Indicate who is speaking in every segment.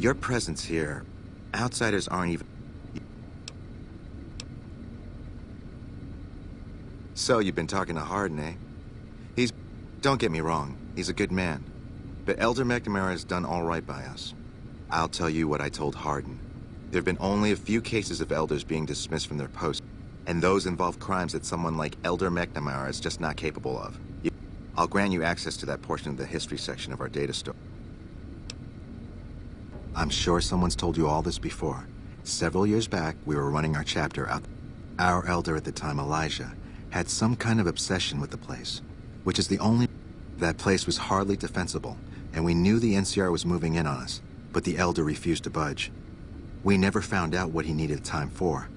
Speaker 1: Your presence here, outsiders aren't even... So, you've been talking to Hardin, eh? Don't get me wrong, he's a good man. But Elder McNamara has done all right by us. I'll tell you what I told Hardin. There have been only a few cases of elders being dismissed from their posts, and those involve crimes that someone like Elder McNamara is just not capable of. I'll grant you access to that portion of the history section of our data store. I'm sure someone's told you all this before. Several years back, we were running our chapter out. Our elder at the time, Elijah, had some kind of obsession with the place, which is the only... That place was hardly defensible, and we knew the NCR was moving in on us, but the elder refused to budge. We never found out what he needed time for.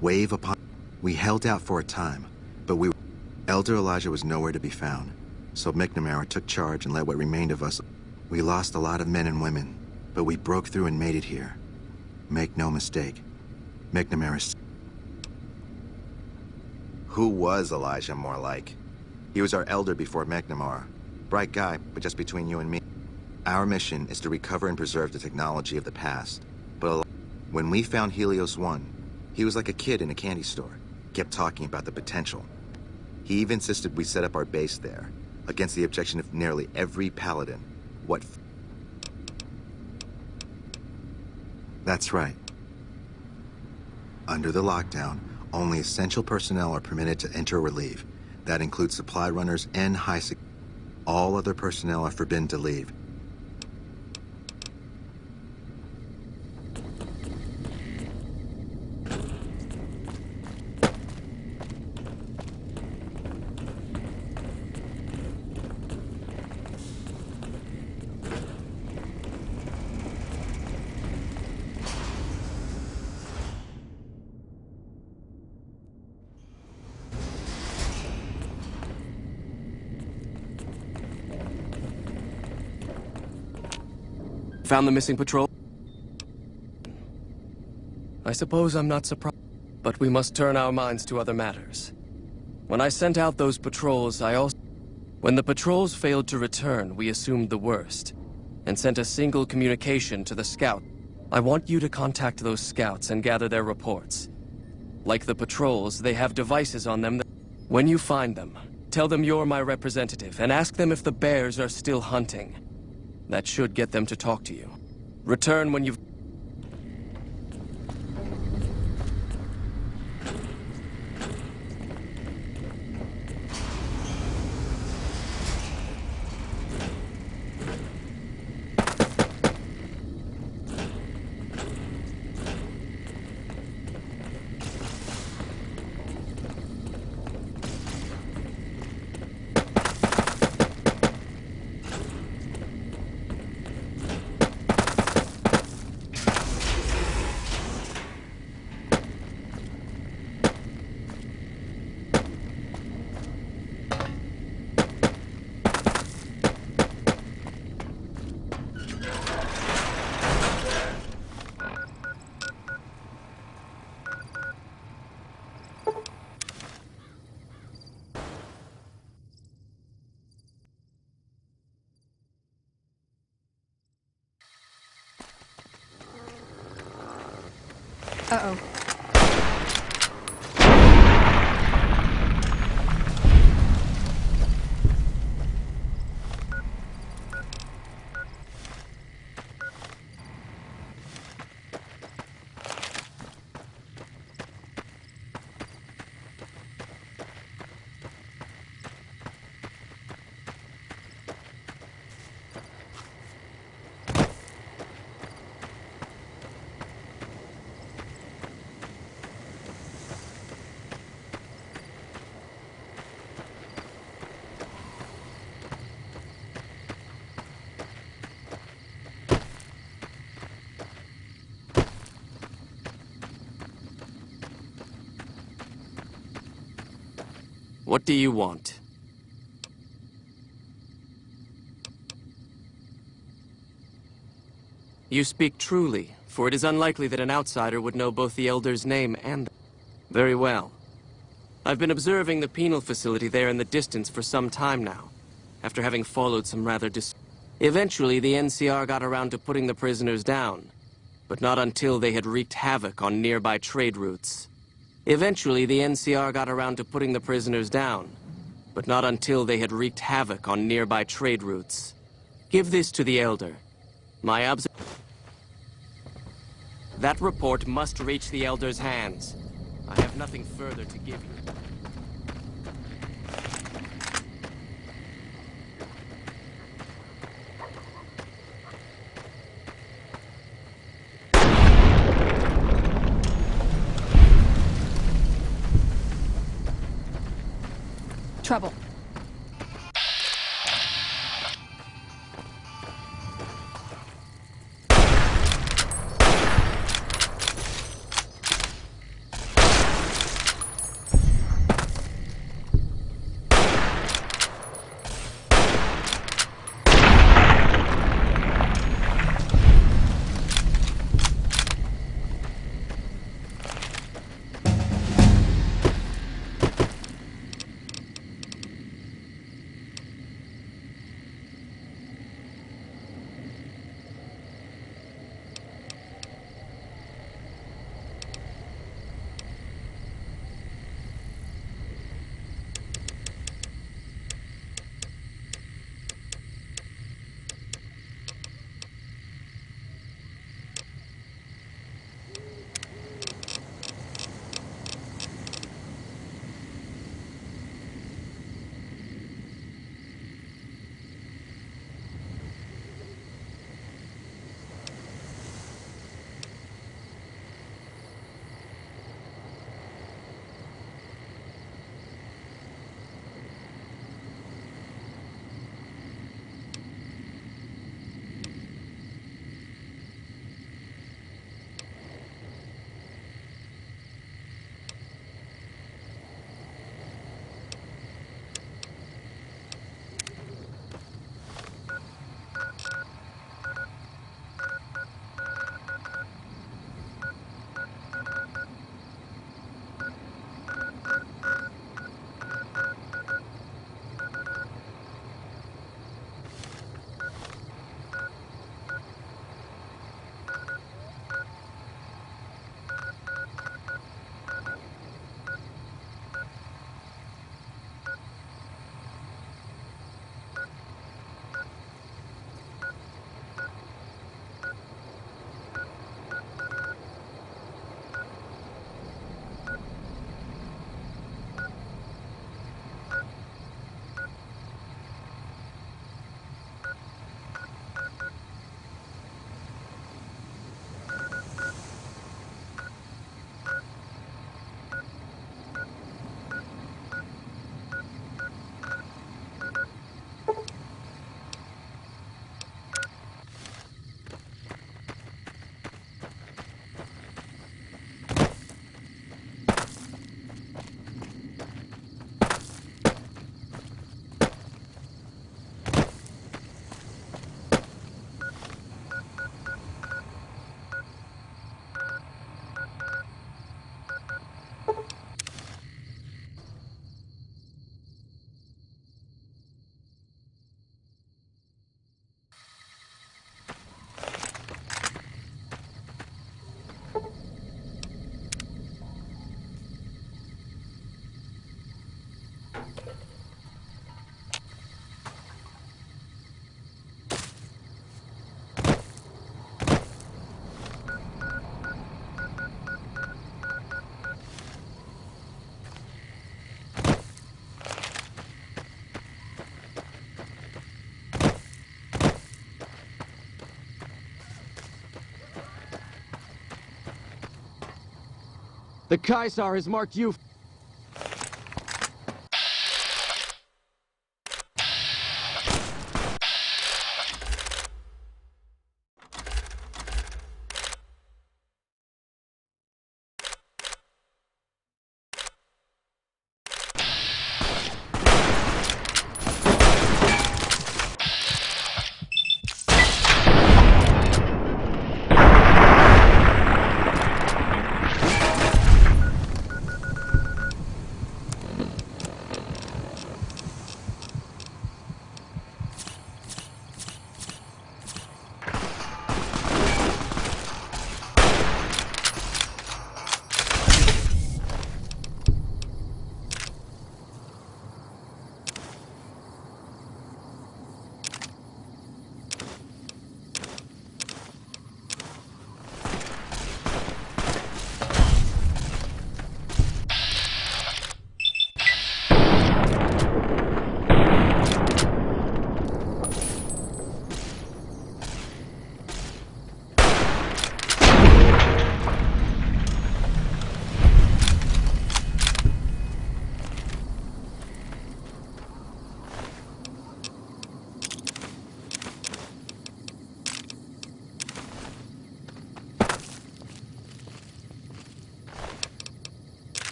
Speaker 1: Wave upon... We held out for a time, but Elder Elijah was nowhere to be found, so McNamara took charge and let what remained of us... We lost a lot of men and women, but we broke through and made it here. Make no mistake, McNamara... Who was Elijah more like? He was our elder before McNamara. Bright guy, but just between you and me. Our mission is to recover and preserve the technology of the past. But when we found Helios 1, he was like a kid in a candy store. Kept talking about the potential. He even insisted we set up our base there, against the objection of nearly every paladin. That's right. Under the lockdown, only essential personnel are permitted to enter or leave. That includes supply runners and high security. All other personnel are forbidden to leave.
Speaker 2: Found the missing patrol? I suppose I'm not surprised, but we must turn our minds to other matters. When I sent out those patrols, When the patrols failed to return, we assumed the worst, and sent a single communication to the scout. I want you to contact those scouts and gather their reports. Like the patrols, they have devices on them that... When you find them, tell them you're my representative, and ask them if the bears are still hunting. That should get them to talk to you. Return when you've...
Speaker 3: Uh-oh.
Speaker 2: What do you want? You speak truly, for it is unlikely that an outsider would know both the Elder's name and... Very well. I've been observing the penal facility there in the distance for some time now, after having followed some rather Eventually, the NCR got around to putting the prisoners down, but not until they had wreaked havoc on nearby trade routes. Eventually, the NCR got around to putting the prisoners down, but not until they had wreaked havoc on nearby trade routes. Give this to the Elder. That report must reach the Elder's hands. I have nothing further to give you.
Speaker 3: Trouble.
Speaker 2: The Caesar has marked you.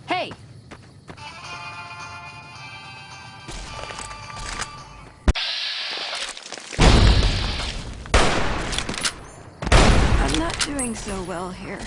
Speaker 3: Hey! I'm not doing so well here.